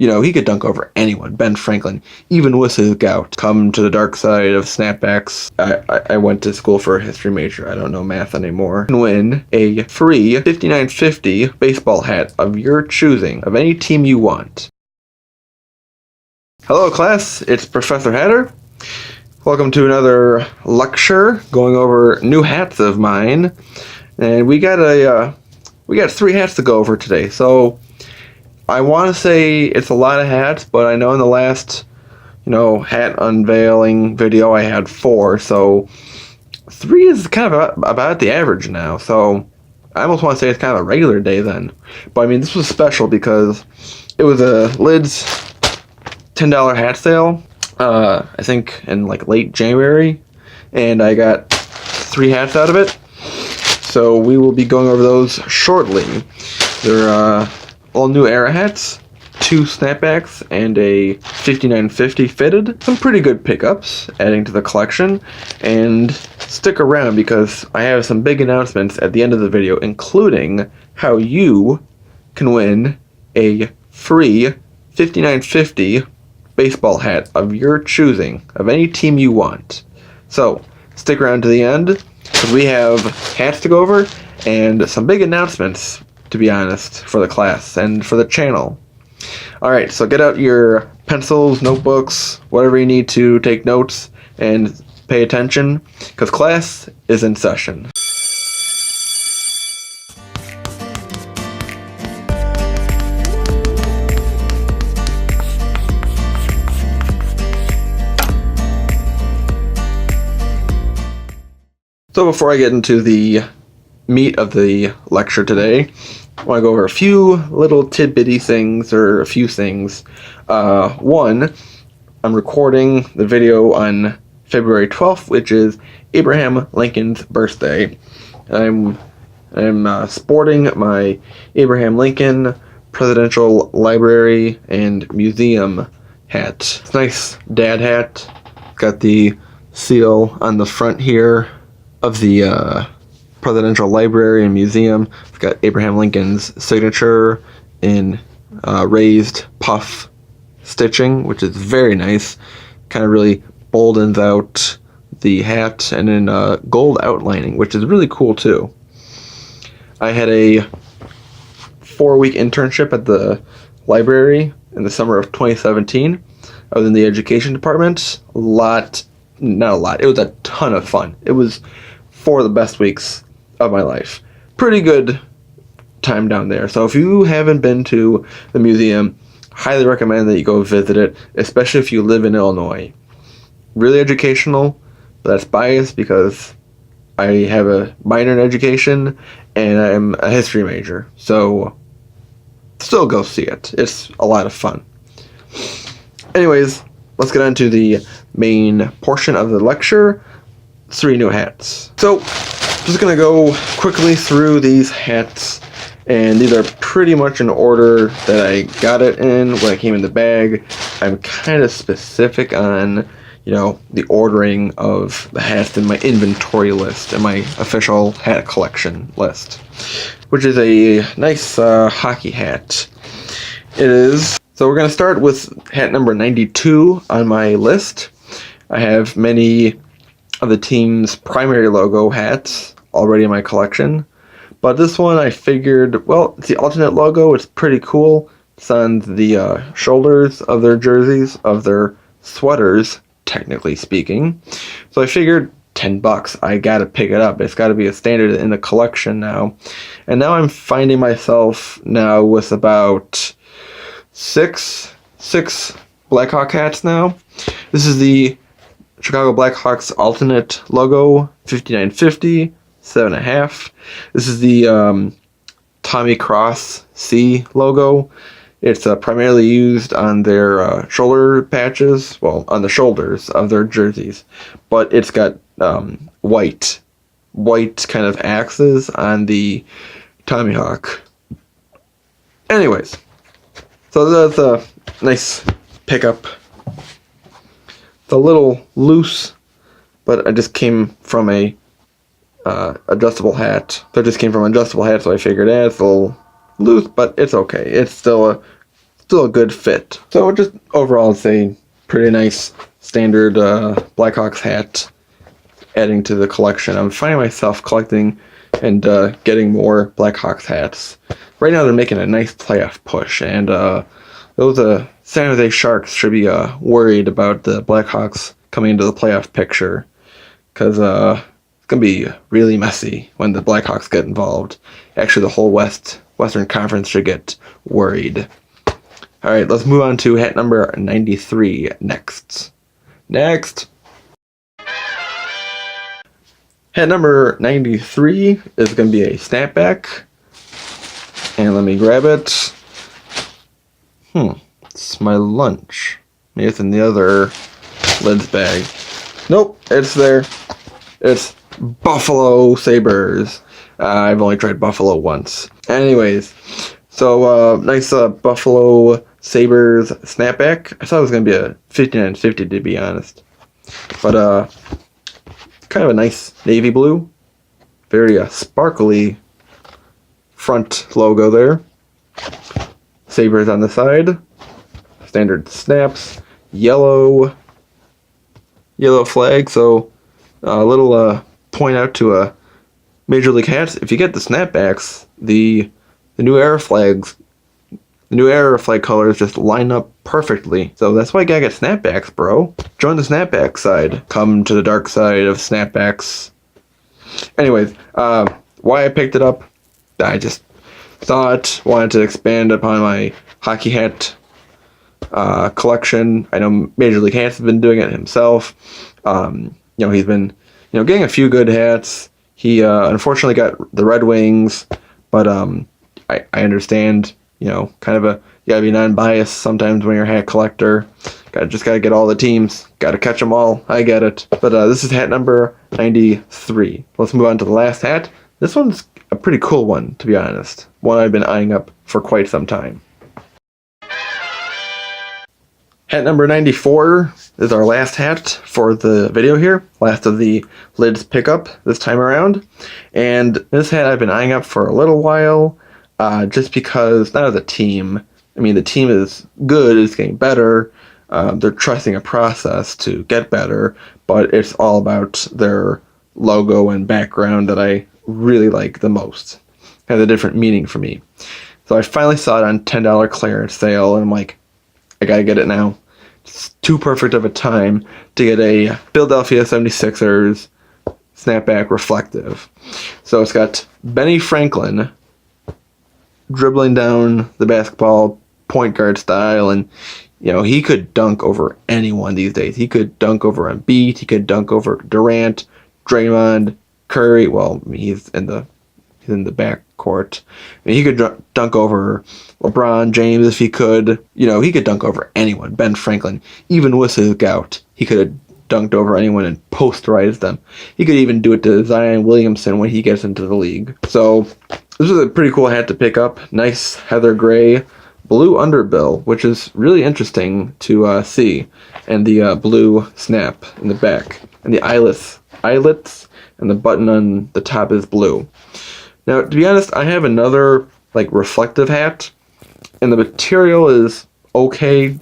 he could dunk over anyone. Ben Franklin, even with his gout, come to the dark side of snapbacks. I went to school for a history major. I don't know math anymore. And win a free 5950 baseball hat of your choosing, of any team you want. Hello, class. It's Professor Hatter. Welcome to another lecture going over new hats of mine. And we got 3 hats to go over today. So I want to say it's a lot of hats, but I know in the last, hat unveiling video I had 4, so 3 is kind of about the average now. So I almost want to say it's kind of a regular day then. But I mean, this was special because it was a Lids $10 hat sale, I think in like late January, and I got 3 hats out of it. So we will be going over those shortly. They're all new era hats, 2 snapbacks, and a 5950 fitted. Some pretty good pickups adding to the collection. And stick around because I have some big announcements at the end of the video, including how you can win a free 5950 baseball hat of your choosing, of any team you want. So stick around to the end because we have hats to go over and some big announcements, to be honest, for the class and for the channel. Alright, so get out your pencils, notebooks, whatever you need to take notes and pay attention because class is in session. So before I get into the meat of the lecture today, I want to go over a few little tidbitty things, or a few things. One, I'm recording the video on February 12th, which is Abraham Lincoln's birthday. I'm sporting my Abraham Lincoln Presidential Library and Museum hat. It's a nice dad hat. Got the seal on the front here of the Presidential Library and Museum. It's got Abraham Lincoln's signature in raised puff stitching, which is very nice. Kind of really boldens out the hat, and in gold outlining, which is really cool too. I had a 4-week internship at the library in the summer of 2017. I was in the education department. It was a ton of fun. It was 4 of the best weeks of my life. Pretty good time down there. So if you haven't been to the museum, highly recommend that you go visit it, especially if you live in Illinois. Really educational, but that's biased because I have a minor in education and I'm a history major. So still go see it. It's a lot of fun. Anyways, let's get on to the main portion of the lecture. 3 new hats. So, just gonna go quickly through these hats, and these are pretty much in order that I got it in when it came in the bag. I'm kind of specific on, the ordering of the hats in my inventory list and my official hat collection list, which is a nice hockey hat. It is. So we're gonna start with hat number 92 on my list. I have many of the team's primary logo hats already in my collection, but this one I figured, well, it's the alternate logo. It's pretty cool. It's on the shoulders of their jerseys, of their sweaters, technically speaking. So I figured $10, I gotta pick it up. It's gotta be a standard in the collection now. And now I'm finding myself now with about six Blackhawk hats now. This is the Chicago Blackhawks alternate logo, 5950, 7.5. This is the Tommy Cross C logo. It's primarily used on their shoulder patches, well, on the shoulders of their jerseys. But it's got white kind of axes on the Tommy Hawk. Anyways, so that's a nice pickup. It's a little loose, but it just came from a adjustable hat. So it just came from an adjustable hat, so I figured, it's a little loose, but it's okay. It's still still a good fit. So just overall, I'd say pretty nice standard Blackhawks hat adding to the collection. I'm finding myself collecting and getting more Blackhawks hats. Right now they're making a nice playoff push, and those San Jose Sharks should be worried about the Blackhawks coming into the playoff picture, because it's going to be really messy when the Blackhawks get involved. Actually, the whole Western Conference should get worried. All right, let's move on to hat number 93 next. Hat number 93 is going to be a snapback. And let me grab it. It's my lunch. Maybe it's in the other lids bag. Nope, it's there. It's Buffalo Sabres. I've only tried Buffalo once. Anyways, so nice Buffalo Sabres snapback. I thought it was going to be a 59.50 to be honest. But kind of a nice navy blue. Very sparkly front logo there. Sabres on the side. Standard snaps. Yellow flag. So a little point out to Major League hats. If you get the snapbacks, the new era flags, the new era flag colors just line up perfectly. So that's why you gotta get snapbacks, bro. Join the snapback side. Come to the dark side of snapbacks. Anyways, why I picked it up, I just saw it, wanted to expand upon my hockey hat collection. I know Major League Hats has been doing it himself. He's been, getting a few good hats. He unfortunately got the Red Wings, but I understand, kind of you gotta be non-biased sometimes when you're a hat collector. Gotta get all the teams. Gotta catch them all. I get it. But this is hat number 93. Let's move on to the last hat. This one's a pretty cool one, to be honest. One I've been eyeing up for quite some time. Hat number 94 is our last hat for the video here. Last of the lids pickup this time around. And this hat I've been eyeing up for a little while, just because, not as a team. I mean, the team is good, it's getting better. They're trusting a process to get better, but it's all about their logo and background that I really like the most. It has a different meaning for me. So I finally saw it on $10 clearance sale, and I'm like, I gotta get it now. It's too perfect of a time to get a Philadelphia 76ers snapback reflective. So it's got Benny Franklin dribbling down the basketball point guard style, and he could dunk over anyone these days. He could dunk over Embiid, he could dunk over Durant, Draymond, Curry. Well, he's in the backcourt. He could dunk over LeBron James if he could. He could dunk over anyone. Ben Franklin, even with his gout, he could have dunked over anyone and posterized them. He could even do it to Zion Williamson when he gets into the league. So this is a pretty cool hat to pick up. Nice heather gray, blue underbill, which is really interesting to see, and the blue snap in the back, and the eyelets, and the button on the top is blue. Now, to be honest, I have another reflective hat, and the material is okay.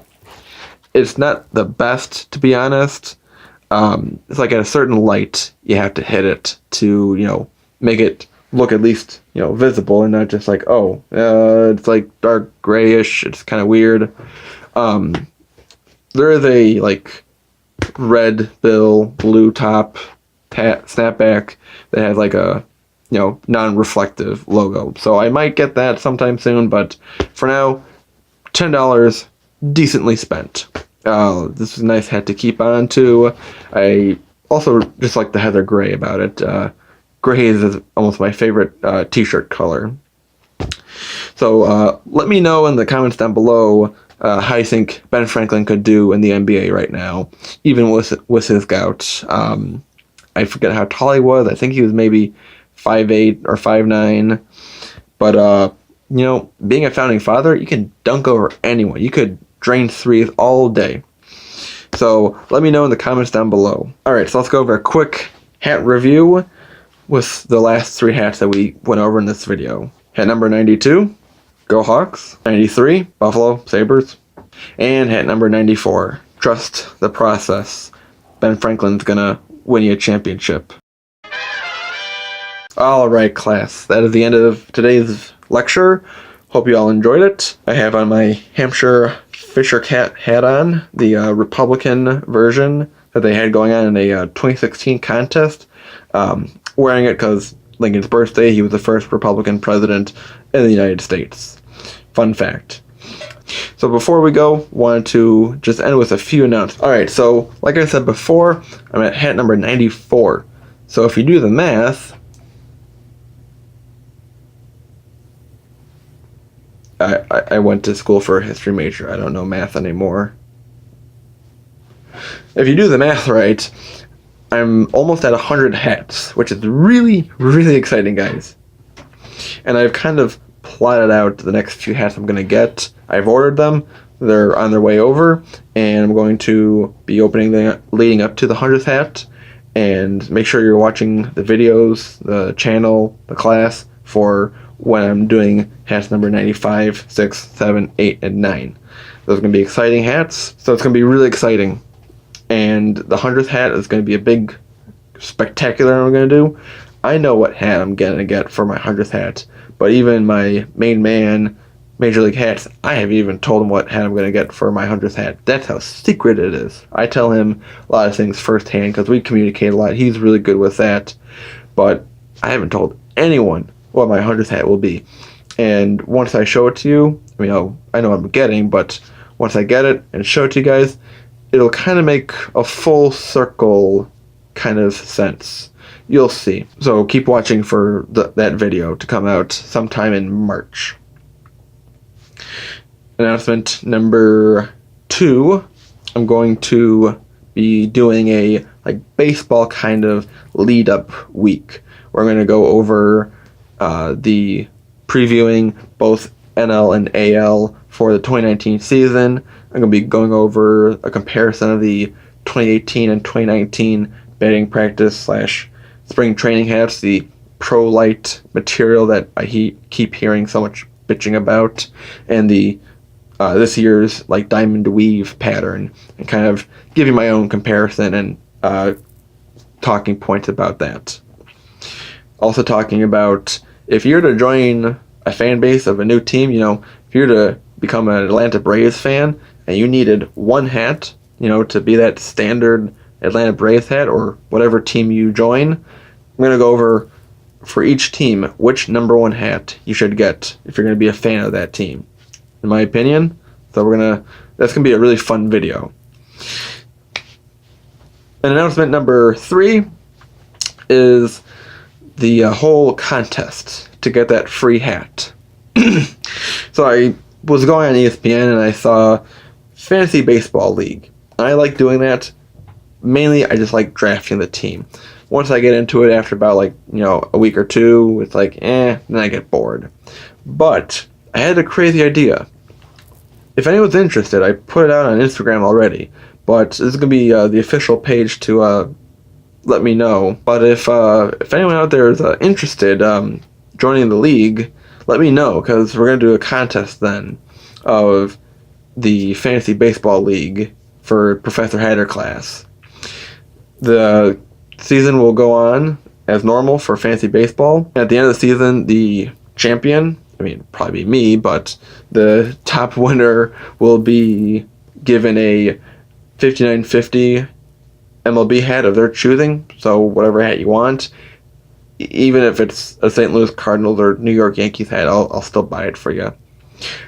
It's not the best, to be honest. It's like at a certain light, you have to hit it to make it look at least visible, and not just it's dark grayish. It's kind of weird. There is a red bill, blue top snapback that has a non-reflective logo. So I might get that sometime soon, but for now, $10 decently spent. This is a nice hat to keep on too. I also just like the heather gray about it. Gray is almost my favorite t-shirt color. So let me know in the comments down below how you think Ben Franklin could do in the NBA right now, even with his gout. I forget how tall he was. I think he was maybe 5'8" or 5'9". But being a founding father, you can dunk over anyone. You could drain threes all day. So let me know in the comments down below. Alright, so let's go over a quick hat review with the last three hats that we went over in this video. Hat number 92 Go Hawks. 93, Buffalo Sabres. And hat number 94, trust the process. Ben Franklin's gonna win you a championship. Alright, class, that is the end of today's lecture. Hope you all enjoyed it. I have on my Hampshire Fisher Cat hat on, the Republican version that they had going on in a 2016 contest. Wearing it because Lincoln's birthday, he was the first Republican president in the United States. Fun fact. So before we go, wanted to just end with a few announcements. Alright, so like I said before, I'm at hat number 94. So if you do the math, I went to school for a history major. I don't know math anymore. If you do the math right, I'm almost at 100 hats, which is really, really exciting, guys. And I've kind of plotted out the next few hats I'm going to get. I've ordered them. They're on their way over, and I'm going to be opening them leading up to the 100th hat. And make sure you're watching the videos, the channel, the class for when I'm doing hats number 95, 6, 7, 8, and 9. Those are going to be exciting hats, so it's going to be really exciting. And the 100th hat is going to be a big spectacular I'm going to do. I know what hat I'm going to get for my 100th hat, but even my main man, Major League Hats, I haven't even told him what hat I'm going to get for my 100th hat. That's how secret it is. I tell him a lot of things firsthand because we communicate a lot. He's really good with that, but I haven't told anyone what my 100th hat will be. And once I show it to you, I mean, I know what I'm getting, but once I get it and show it to you guys, it'll kind of make a full circle kind of sense. You'll see. So keep watching for that video to come out sometime in March. Announcement number 2, I'm going to be doing a baseball kind of lead up week. We're going to go over the previewing both NL and AL for the 2019 season. I'm going to be going over a comparison of the 2018 and 2019 batting practice / spring training hats, the Pro Light material that I keep hearing so much bitching about, and the this year's diamond weave pattern, and kind of give you my own comparison and talking points about that. Also talking about if you're to join a fan base of a new team, if you're to become an Atlanta Braves fan and you needed one hat, to be that standard Atlanta Braves hat or whatever team you join, I'm going to go over for each team which number 1 hat you should get if you're going to be a fan of that team, in my opinion. So that's going to be a really fun video. And announcement number 3 is the whole contest to get that free hat. So I was going on ESPN and I saw Fantasy Baseball League. I like doing that. Mainly, I just like drafting the team. Once I get into it after about a week or two, it's then I get bored. But I had a crazy idea. If anyone's interested, I put it out on Instagram already. But this is going to be the official page to let me know. But if anyone out there is interested joining the league, let me know, because we're going to do a contest then of the Fantasy Baseball League for Professor Hatter class. The season will go on as normal for Fantasy Baseball. At the end of the season, the champion, probably be me, but the top winner will be given a 5950 MLB hat of their choosing, so whatever hat you want. Even if it's a St. Louis Cardinals or New York Yankees hat, I'll still buy it for you.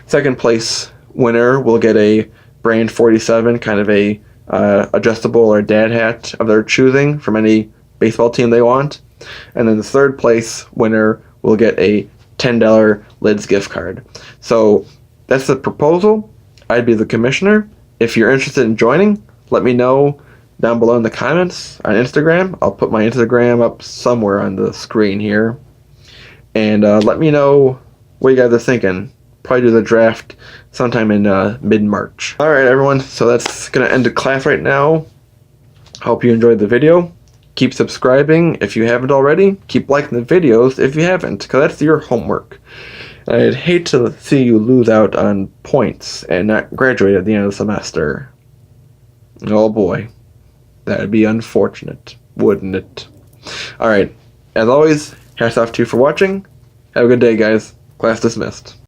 Second place winner will get a brand 47, kind of a adjustable or dad hat of their choosing from any baseball team they want. And then the third place winner will get a $10 Lids gift card. So that's the proposal. I'd be the commissioner. If you're interested in joining, let me know down below in the comments on Instagram. I'll put my Instagram up somewhere on the screen here. And let me know what you guys are thinking. Probably do the draft sometime in mid-March. Alright everyone, so that's going to end the class right now. Hope you enjoyed the video. Keep subscribing if you haven't already. Keep liking the videos if you haven't, because that's your homework. I'd hate to see you lose out on points and not graduate at the end of the semester. Oh boy. That'd be unfortunate, wouldn't it? Alright. As always, hats off to you for watching. Have a good day, guys. Class dismissed.